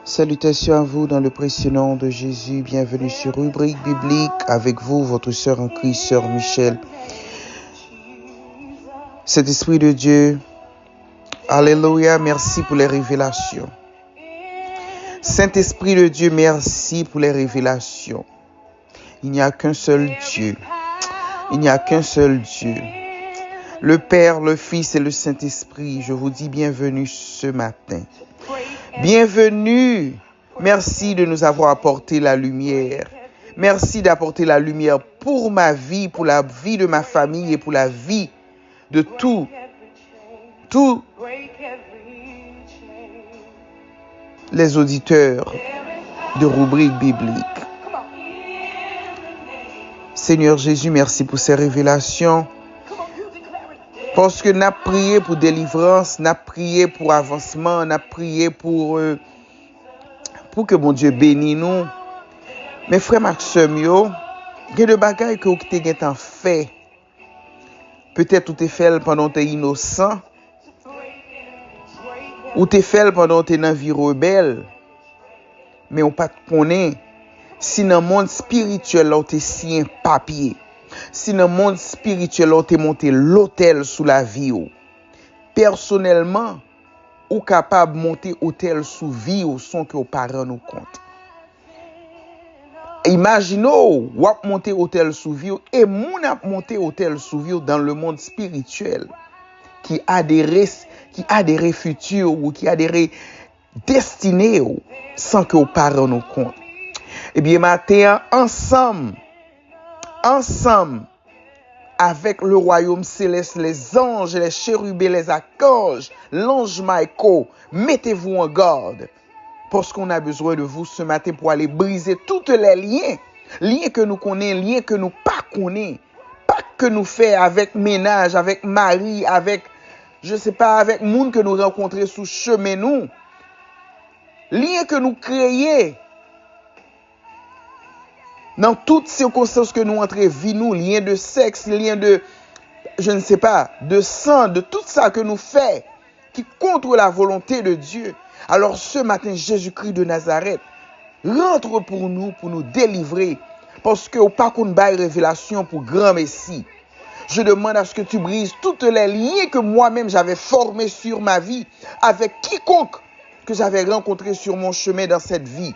Salutations à vous dans le précieux nom de Jésus. Bienvenue sur Rubrique Biblique avec vous, votre sœur en Christ, sœur Michel. Cet Esprit de Dieu, Alléluia, merci pour les révélations. Saint-Esprit de Dieu, merci pour les révélations. Il n'y a qu'un seul Dieu. Il n'y a qu'un seul Dieu. Le Père, le Fils et le Saint-Esprit, je vous dis bienvenue ce matin. Bienvenue. Merci de nous avoir apporté la lumière. Merci d'apporter la lumière pour ma vie, pour la vie de ma famille et pour la vie de tous les auditeurs de Rubrique Biblique. Seigneur Jésus, merci pour ces révélations. Parce que nous avons prié pour délivrance, nous avons prié pour avancement, nous avons prié pour que mon Dieu bénisse nous. Mais frère Maxime, il y a des bagailles que tu as fait. Peut-être que tu as fait pendant que tu es innocent. Ou tu as fait pendant que tu es dans une vie rebelle. Mais on ne peut pas te connaître. Si dans le monde spirituel, tu es si un papier. Si dans le monde spirituel, tu es monté l'hôtel sous la vie. Personnellement, ou capable de monter l'hôtel sous vie sans que vos parents nous comptent. Imaginez, ou monter l'hôtel sous vie et mon a monté l'hôtel sous vie dans le monde spirituel qui a des futurs ou qui a des destinées sans que vos parents nous comptent. Eh bien, matin, ensemble, avec le royaume céleste, les anges, les chérubins, les archanges, l'ange Michael, mettez-vous en garde. Parce qu'on a besoin de vous ce matin pour aller briser tous les liens que nous connaissons, liens que nous pas connaissons, pas que nous faisons avec ménage, avec mari, avec, je sais pas, avec monde que nous rencontrons sous chemin nous. Liens que nous créons. Dans toutes circonstances que nous entrons, vie nous, lien de sexe, lien de, je ne sais pas, de sang, de tout ça que nous faisons, qui contre la volonté de Dieu. Alors ce matin, Jésus-Christ de Nazareth rentre pour nous délivrer, parce que au pas qu'on baille révélation pour grand Messie. Je demande à ce que tu brises toutes les liens que moi-même j'avais formés sur ma vie, avec quiconque que j'avais rencontré sur mon chemin dans cette vie.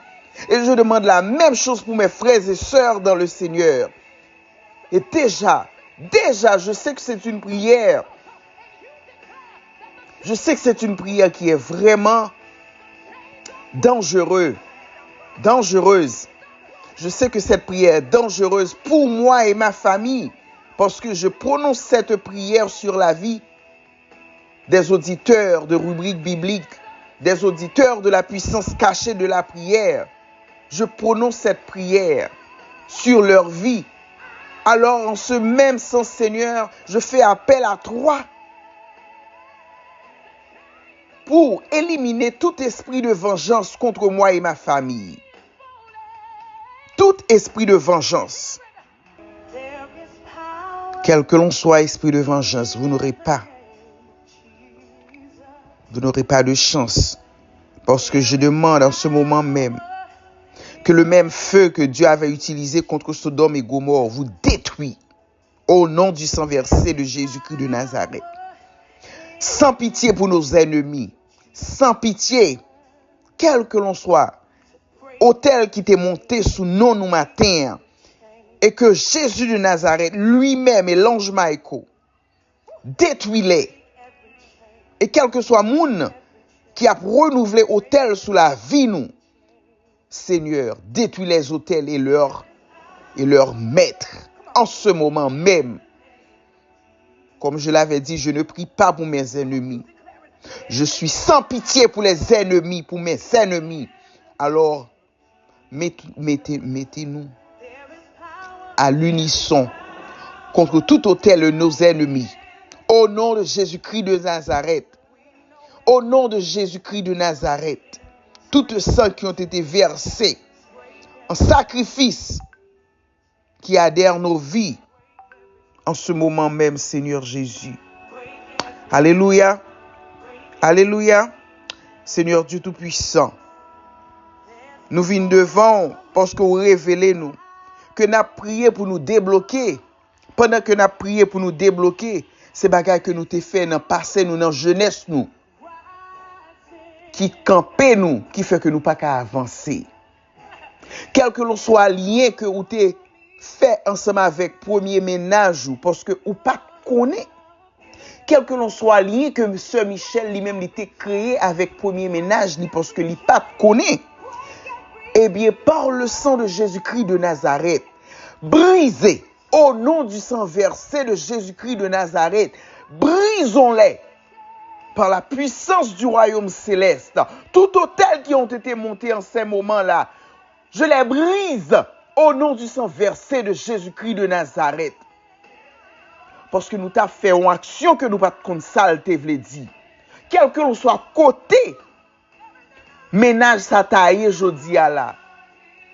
Et je demande la même chose pour mes frères et sœurs dans le Seigneur. Et déjà, je sais que c'est une prière. Je sais que c'est une prière qui est vraiment dangereuse. Je sais que cette prière est dangereuse pour moi et ma famille. Parce que je prononce cette prière sur la vie des auditeurs de Rubrique Biblique, des auditeurs de la puissance cachée de la prière. Je prononce cette prière sur leur vie. Alors, en ce même sens, Seigneur, je fais appel à toi pour éliminer tout esprit de vengeance contre moi et ma famille. Tout esprit de vengeance. Quel que l'on soit, esprit de vengeance, vous n'aurez pas de chance. Parce que je demande en ce moment même que le même feu que Dieu avait utilisé contre Sodome et Gomorrhe vous détruit au nom du sang versé de Jésus-Christ de Nazareth. Sans pitié pour nos ennemis, sans pitié, quel que l'on soit, autel qui t'est monté sous nous matin, et que Jésus de Nazareth lui-même et l'ange Michael détruit-les. Et quel que soit moun qui a renouvelé autel sous la vie nous, Seigneur, détruis les autels et leurs maîtres en ce moment même. Comme je l'avais dit, je ne prie pas pour mes ennemis. Je suis sans pitié pour les ennemis, pour mes ennemis. Alors, mettez-nous à l'unisson contre tout autel de nos ennemis. Au nom de Jésus-Christ de Nazareth. Au nom de Jésus-Christ de Nazareth. Toutes celles qui ont été versées en sacrifice qui adhèrent nos vies en ce moment même, Seigneur Jésus. Alléluia. Alléluia. Seigneur Dieu Tout-Puissant, Nous venons devant parce que vous révélez nous. Que nous avons prié pour nous débloquer. Pendant que nous avons prié pour nous débloquer, c'est bagaille que nous t'ai fait dans le passé, nous, dans la jeunesse, nous. Qui campait nous, qui fait que nous pas qu'à avancer. Quel que l'on soit lien que vous t'ai fait ensemble avec premier ménage, parce que vous pas connaît. Quel que l'on soit lien que M. Michel lui-même l'était créé avec premier ménage, parce que lui pas connaît. Eh bien, par le sang de Jésus-Christ de Nazareth, brisez, au nom du sang versé de Jésus-Christ de Nazareth, brisons-les par la puissance du royaume céleste. Tout autel qui ont été montés en ces moments-là, je les brise au nom du sang versé de Jésus-Christ de Nazareth. Parce que nous t'avons fait une action que nous pas de saleté, v'le dit. Quel que l'on soit côté, ménage sa taille jodi à là.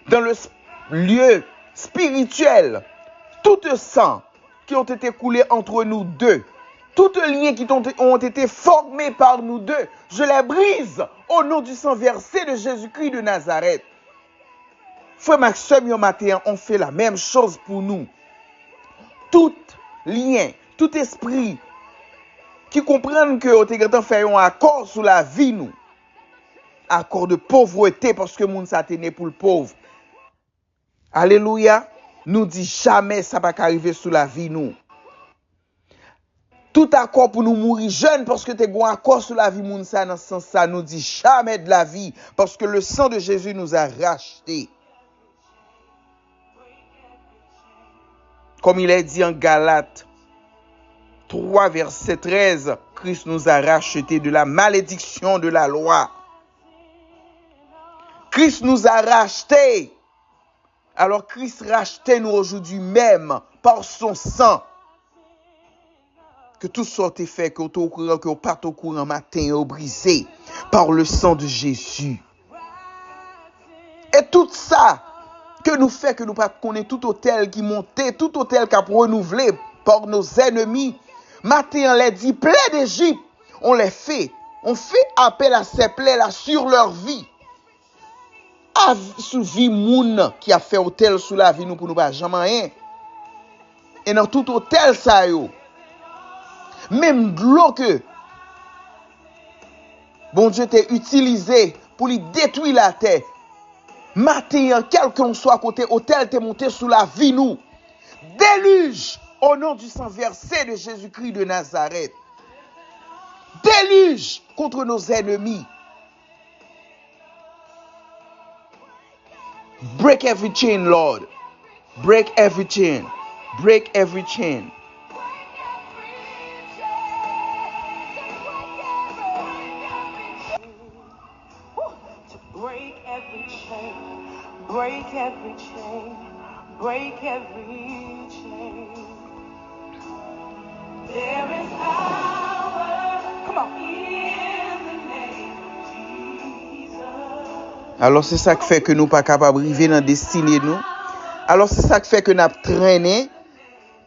Dans le lieu spirituel, tout sang qui ont été coulés entre nous deux, tous les liens qui ont été formés par nous deux, je les brise au nom du sang versé de Jésus-Christ de Nazareth. Frère Maxime, yon matin, on fait la même chose pour nous. Tout lien, tout esprit qui comprennent que on te fait un accord sur la vie nous. Accord de pauvreté parce que moun sa tene pour le pauvre. Alléluia. Nous dit jamais ça va arriver sous la vie nous. Tout accord pour nous mourir jeunes parce que t'es un accord sur la vie moun sa dans ce sens ça nous dit jamais de la vie parce que le sang de Jésus nous a rachetés. Comme il est dit en Galates 3 verset 13, Christ nous a rachetés de la malédiction de la loi. Christ nous a rachetés. Alors Christ rachetait nous aujourd'hui même par son sang. Que tout soit fait, que vous au courant, que vous pas au courant matin au brisé par le sang de Jésus. Et tout ça que nous fait que nous pas connaître tout hôtel qui montait, tout hôtel qui a renouvelé par nos ennemis. Matin on les dit plaies d'Égypte, on les fait. On fait appel à ces plaies là sur leur vie. Sous vie moun qui a fait hôtel sous la vie nous pour nous pas jamais rien. Et dans tout hôtel ça yo. Même de l'eau que bon Dieu t'a utilisé pour lui détruire la terre. Matin, quel qu'on soit côté hôtel t'es monté sous la vie nous. Déluge au nom du sang versé de Jésus-Christ de Nazareth. Déluge contre nos ennemis. Break every chain, Lord. Break every chain. Break every chain. Break every chain. Break every chain. Break every chain. There is power. Come on. In the name of Jesus. Alors c'est ça qui fait que nous pas capables de vivre dans la destinée nous. Alors c'est ça qui fait que nous traînons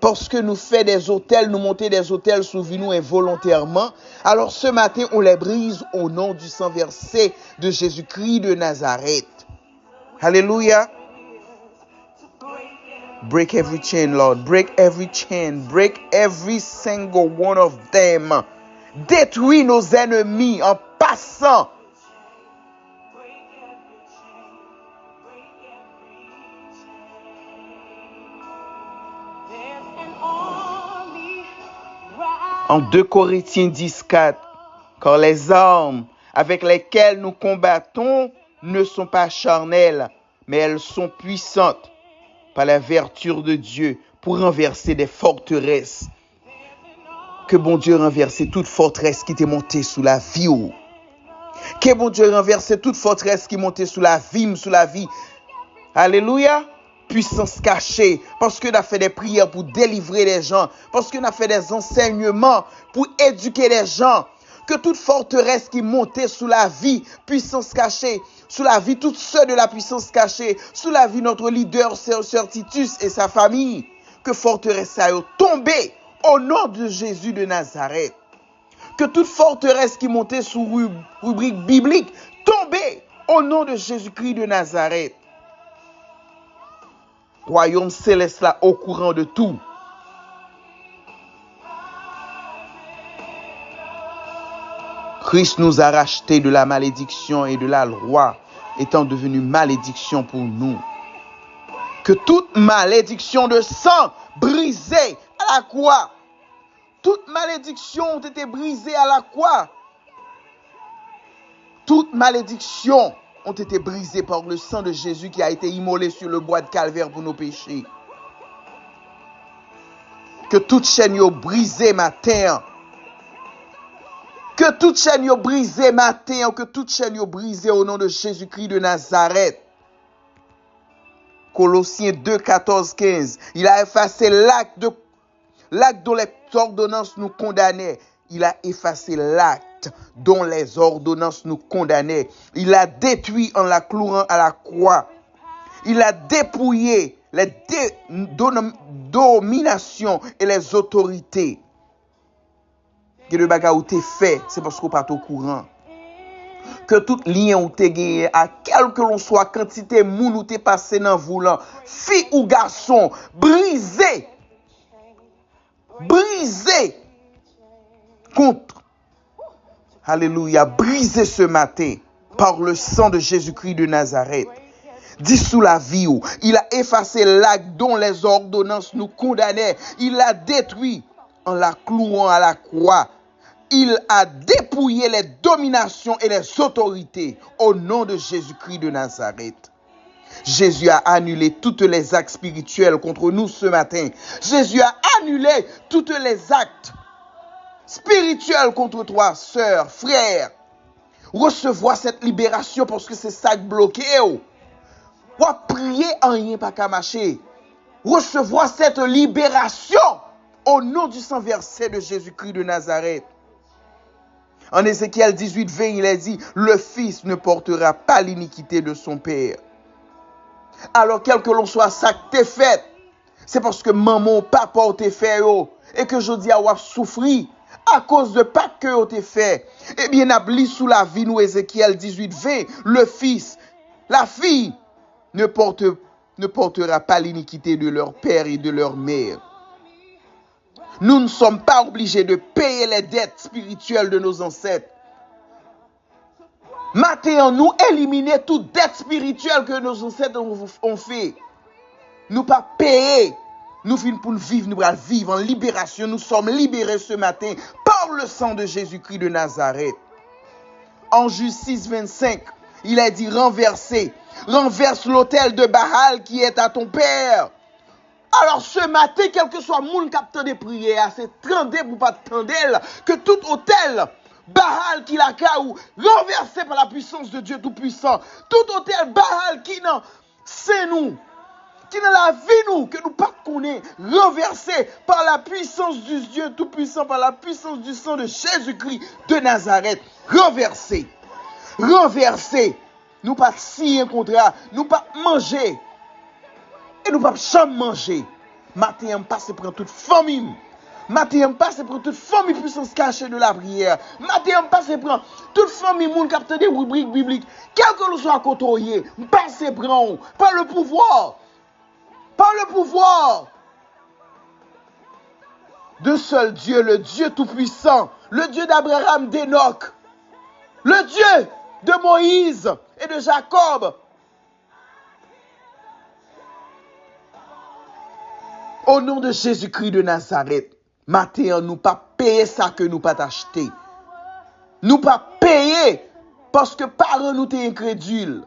parce que nous faisons des hôtels, nous montons des hôtels sous vie nous involontairement. Alors ce matin on les brise au nom du sang versé de Jésus-Christ de Nazareth. Alléluia. Break every chain, Lord. Break every chain. Break every single one of them. Détruis nos ennemis en passant. En 2 Corinthiens 10:4, car les armes avec lesquelles nous combattons ne sont pas charnelles, mais elles sont puissantes par la vertu de Dieu pour renverser des forteresses. Que bon Dieu renverse toute forteresse qui t'est montée sous la vie. Que bon Dieu renverse toute forteresse qui est montée sous la vie. Alléluia. Puissance cachée, parce que nous avons fait des prières pour délivrer les gens, parce que nous avons fait des enseignements pour éduquer les gens, que toute forteresse qui montait sous la vie, puissance cachée, sous la vie, tous ceux de la puissance cachée, sous la vie notre leader, Sœur Titus et sa famille, que forteresse a tombé au nom de Jésus de Nazareth, que toute forteresse qui montait sous rubrique biblique, tombée Au nom de Jésus-Christ de Nazareth. Royaume céleste là au courant de tout. Christ nous a rachetés de la malédiction et de la loi, étant devenu malédiction pour nous. Que toute malédiction de sang brisée à la croix, toute malédiction ont été brisées à la croix. Toutes malédictions ont été brisées par le sang de Jésus qui a été immolé sur le bois de Calvaire pour nos péchés. Que toute chaîne soit brisée matin. Que toute chaîne soit brisée matin. Que toute chaîne soit brisée au nom de Jésus-Christ de Nazareth. Colossiens 2, 14, 15. Il a effacé l'acte dont les ordonnances nous condamnaient. Il a effacé l'acte dont les ordonnances nous condamnaient. Il a détruit en la clouant à la croix. Il a dépouillé les dominations et les autorités. Que le bagage ou fait, c'est parce qu'on n'est pas au courant. Que tout lien ou te gagné, à quel que l'on soit, quantité moun ou te passé dans voulant, fille ou garçon, brisé contre. Alléluia, brisé ce matin par le sang de Jésus-Christ de Nazareth. Dissous la vie ou. Il a effacé l'acte dont les ordonnances nous condamnaient. Il l'a détruit en la clouant à la croix. Il a dépouillé les dominations et les autorités au nom de Jésus-Christ de Nazareth. Jésus a annulé toutes les actes spirituels contre nous ce matin. Jésus a annulé tous les actes spirituels contre toi, sœur, frère. Recevoir cette libération parce que c'est ça qui bloqué. Ou prier en rien pas qu'à marcher. Recevoir cette libération au nom du sang versé de Jésus-Christ de Nazareth. En Ézéchiel 18, 20, il est dit, le fils ne portera pas l'iniquité de son père. Alors, quel que l'on soit, ça t'est fait. C'est parce que maman, papa, t'est fait, et que je dis à wap souffri à cause de pas que t'est fait. Eh bien, abli sous la vie, nous, Ézéchiel 18, 20, le fils, la fille, ne portera pas l'iniquité de leur père et de leur mère. Nous ne sommes pas obligés de payer les dettes spirituelles de nos ancêtres. Maintenant, nous éliminer toute dette spirituelle que nos ancêtres ont fait. Nous pas payer. Nous finissons pour vivre, nous allons vivre en libération. Nous sommes libérés ce matin par le sang de Jésus-Christ de Nazareth. En Juge 6, 25, il a dit renverser. Renverse l'autel de Baal qui est à ton père. Alors ce matin, quel que soit le monde qui a des prières, c'est tendez pour pas tendre que tout autel Baal qui la caou renversé par la puissance de Dieu Tout-Puissant. Tout autel Baal qui non, c'est nous. Qui dans la vie nous, que nous pas connaît, renversé par la puissance du Dieu Tout-Puissant, par la puissance du sang de Jésus-Christ de Nazareth. Renversé. Nous pas signer un contrat, nous pas manger. Et nous ne pouvons pas manger. Matin, on passe pour toute famille. Matin, on passe pour toute famille puissance cachée de la prière. Matin, on passe pour toute famille qui capte des rubriques bibliques. Quel que nous soit côtoyé, on passe pour par le pouvoir. Par le pouvoir d'un seul Dieu, le Dieu Tout-Puissant, le Dieu d'Abraham, d'Enoch, le Dieu de Moïse et de Jacob. Au nom de Jésus-Christ de Nazareth, matin, nous pas payer ça que nous pas acheté. Nous pas payer parce que parents nous t'es incrédule.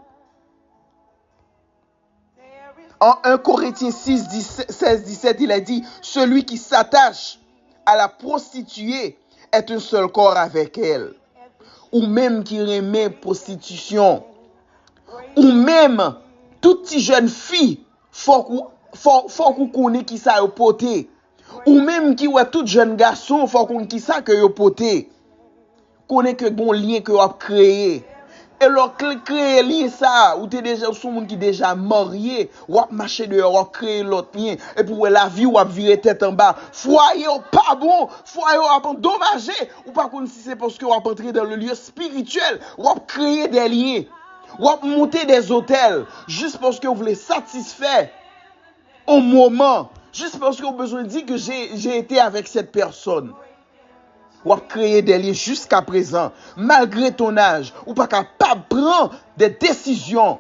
En 1 Corinthiens 6, 16, 17, il a dit, celui qui s'attache à la prostituée est un seul corps avec elle. Ou même qui remet prostitution. Ou même toute petite jeune fille, faut qu'on connaisse qui ça yo poté. Ou même qui ouais tout jeune garçon, faut qu'on qui ça que yo poté. Connaît que bon lien que a créé. Et leur créer lien ça, ou t'es déjà son monde qui déjà marié, ou a marché dehors, ou créer l'autre lien et pour la vie ou a virer tête en bas. Foyer ou pas bon, foyer ou a endommagé, ou pas comme si c'est parce que ou a entré dans le lieu spirituel, ou a créer des liens. Ou monter des hôtels juste parce que vous voulez satisfaire au moment. Juste parce que vous avez besoin de dire que j'ai été avec cette personne. Ou créer des liens jusqu'à présent. Malgré ton âge. Ou pas capable de prendre des décisions.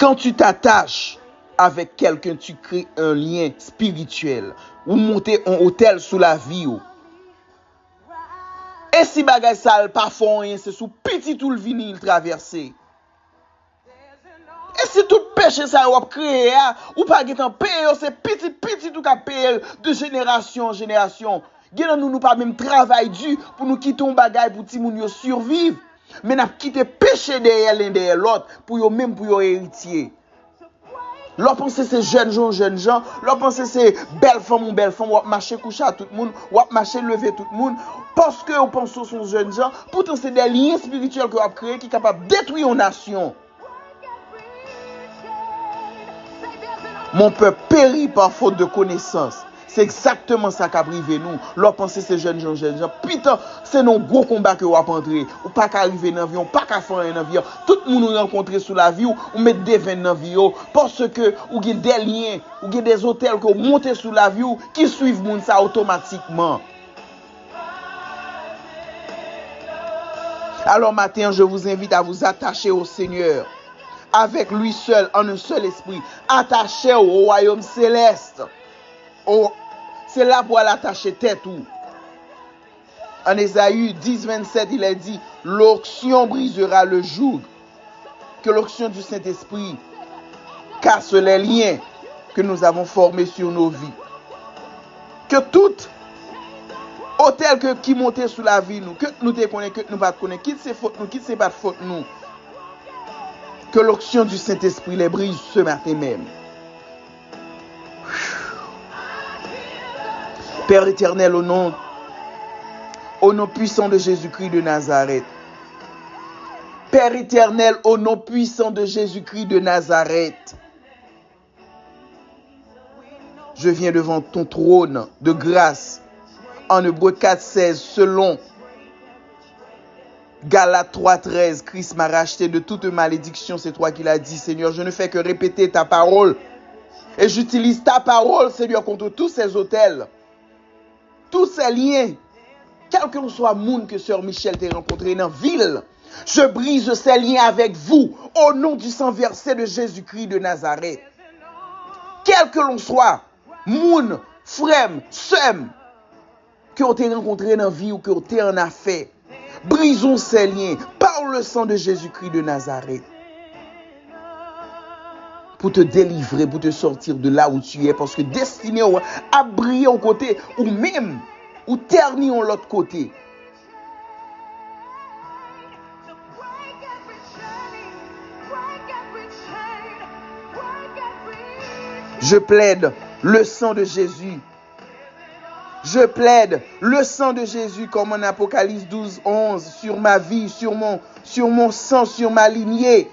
Quand tu t'attaches avec quelqu'un, tu crées un lien spirituel. Ou monter un hôtel sous la vie. Et si bagay ça pas font rien, c'est sous petit tout le vinyle traversé. Et si tout péché ça ou créé ou pas gen payer, c'est petit tout ka payer de génération en génération. Gen nous pas même travail dur pour nous quitter un bagay pour ti moun yo survivre, mais n'a quitté péché derrière l'un derrière l'autre pour yo même pour yo héritier. L'on pense c'est jeunes gens, l'on pense c'est belle femme, ou marcher coucher à tout le monde, ou marcher lever tout le monde, parce que on pense que sont jeunes gens, pourtant c'est des liens spirituels que vous avez créés qui sont capables de détruire une nation. Mon peuple périt par faute de connaissance. C'est exactement ça qui a privé nous. L'on pense c'est jeunes gens. Putain, c'est nos gros combats que vous avez entré. Ou pas qu'à arriver dans l'avion, pas qu'à faire un avion. Tout le monde nous rencontre sous la vie, ou met des vins dans la vie. Parce que vous avez des liens, vous avez des hôtels que vous montez sous la vie qui suivent moun ça automatiquement. Alors matin, je vous invite à vous attacher au Seigneur. Avec lui seul, en un seul esprit. Attaché au royaume céleste. C'est là pour l'attacher tête ou. En Ésaïe 10, 27, il est dit, l'onction brisera le joug. Que l'onction du Saint-Esprit casse les liens que nous avons formés sur nos vies. Que tout hôtel qui montait sous la vie, nous, que nous te connaissons, que nous ne pas connaissons, qui c'est faute nous, qui c'est pas faute nous. Que l'onction du Saint-Esprit les brise ce matin même. Père éternel, au nom puissant de Jésus-Christ de Nazareth. Père éternel, au nom puissant de Jésus-Christ de Nazareth. Je viens devant ton trône de grâce. En Hébreux 4,16, selon Galates 3,13, Christ m'a racheté de toute malédiction. C'est toi qui l'as dit, Seigneur. Je ne fais que répéter ta parole. Et j'utilise ta parole, Seigneur, contre tous ces hôtels. Tous ces liens. Quel que soit le monde que Sœur Michel t'a rencontré dans la ville. Je brise ces liens avec vous. Au nom du sang versé de Jésus-Christ de Nazareth. Quel que l'on soit. Moun, frème, sem. Que on t'a rencontré dans la vie ou que on t'a en affaire. Brisons ces liens par le sang de Jésus-Christ de Nazareth. Pour te délivrer, pour te sortir de là où tu es. Parce que destiné à briller au côté ou même ou ternir de l'autre côté. Je plaide le sang de Jésus. Je plaide le sang de Jésus comme en Apocalypse 12, 11 sur ma vie, sur mon sang, sur ma lignée.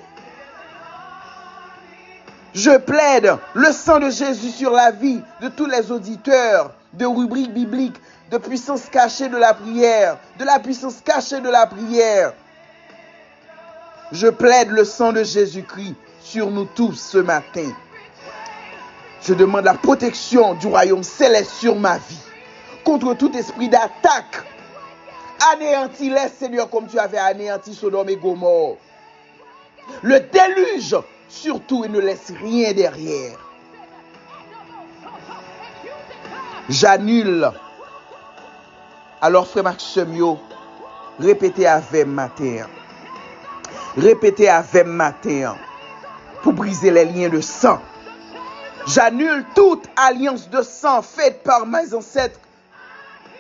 Je plaide le sang de Jésus sur la vie de tous les auditeurs de rubriques bibliques, de puissance cachée de la prière, de la puissance cachée de la prière. Je plaide le sang de Jésus-Christ sur nous tous ce matin. Je demande la protection du royaume céleste sur ma vie. Contre tout esprit d'attaque. Anéantis-les, Seigneur, comme tu avais anéanti Sodome et Gomorrhe. Le déluge surtout et ne laisse rien derrière. J'annule. Alors, frère Maxime, répétez avec matin. Répétez avec matin. Pour briser les liens de sang. J'annule toute alliance de sang faite par mes ancêtres,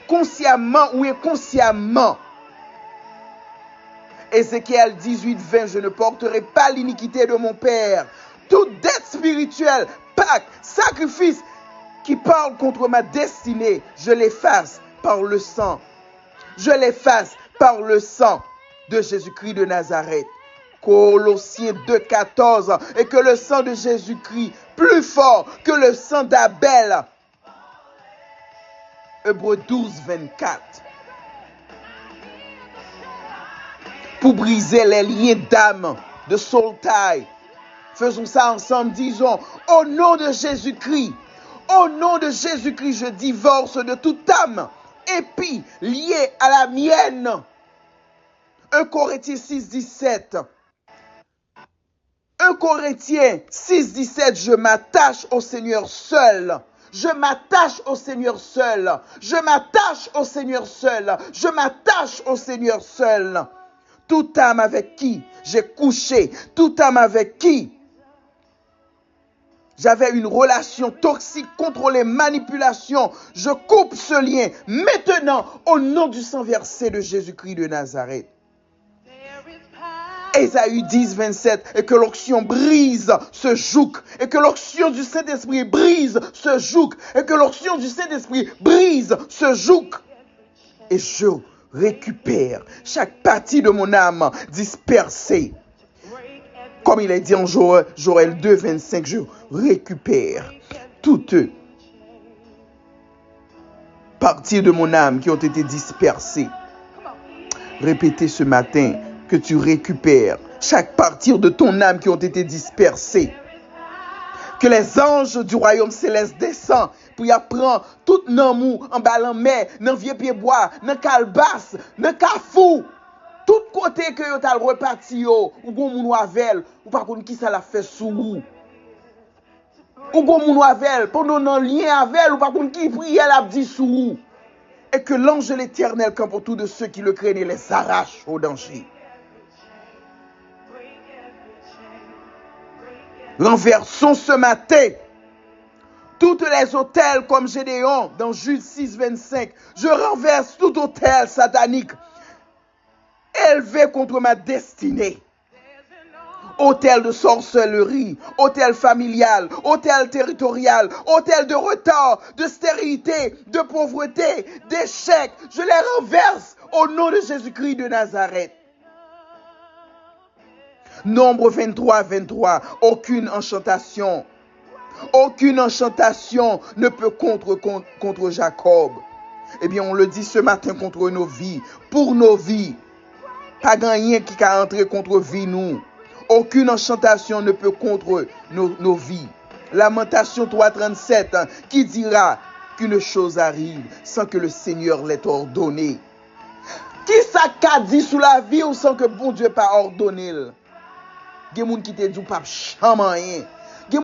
consciemment ou inconsciemment. Ézéchiel 18, 20, je ne porterai pas l'iniquité de mon père. Toute dette spirituelle, pacte, sacrifice qui parle contre ma destinée, je l'efface par le sang. Je l'efface par le sang de Jésus-Christ de Nazareth. Colossiens 2, 14. Et que le sang de Jésus-Christ, plus fort que le sang d'Abel. Hébreux 12, 24. pour briser les liens d'âme, de soul tie. Faisons ça ensemble, disons, au nom de Jésus-Christ, au nom de Jésus-Christ, je divorce de toute âme épie liée à la mienne. 1 Corinthiens 6, 17. 1 Corinthiens 6, 17, je m'attache au Seigneur seul. Je m'attache au Seigneur seul. Je m'attache au Seigneur seul. Je m'attache au Seigneur seul. Toute âme avec qui j'ai couché, toute âme avec qui j'avais une relation toxique, contrôlée, manipulation, je coupe ce lien maintenant au nom du sang versé de Jésus-Christ de Nazareth. Ésaïe 10, 27, et que l'onction brise ce joug, et que l'onction du Saint-Esprit brise ce joug, et que l'onction du Saint-Esprit brise ce joug. Et je récupère chaque partie de mon âme dispersée. Comme il est dit en Joël 2, 25, je récupère toutes parties de mon âme qui ont été dispersées. Répétez ce matin que tu récupères chaque partie de ton âme qui ont été dispersées. Que les anges du royaume céleste descendent pour y apprendre tout namou en balan mer, dans vieux pied bois, dans calbas, dans kafou. Tout côté que yo tal reparti yo, ou gon moun wavel, ou pas kon qui ça la fait sou ou. Ou gon moun wavel, pendant nan lien avec ou pas kon qui prière la dit sou ou. Et que l'ange de l'Éternel campe autour de ceux qui le craignent et les arrache au danger. Renversons ce matin toutes les autels comme Gédéon dans Jude 6, 25. Je renverse tout autel satanique élevé contre ma destinée. Autel de sorcellerie, autel familial, autel territorial, autel de retard, de stérilité, de pauvreté, d'échec. Je les renverse au nom de Jésus-Christ de Nazareth. Nombre 23, 23. Aucune enchantation ne peut contre Jacob. Eh bien, on le dit ce matin contre nos vies, pour nos vies. Pas rien qui a entré contre vie nous. Aucune enchantation ne peut contre nos vies. Lamentation 3:37 qui dira qu'une chose arrive sans que le Seigneur l'ait ordonné. Qui ça qu'a dit sous la vie ou sans que bon Dieu pas ordonné? Gen moun qui te dit pas chaman rien.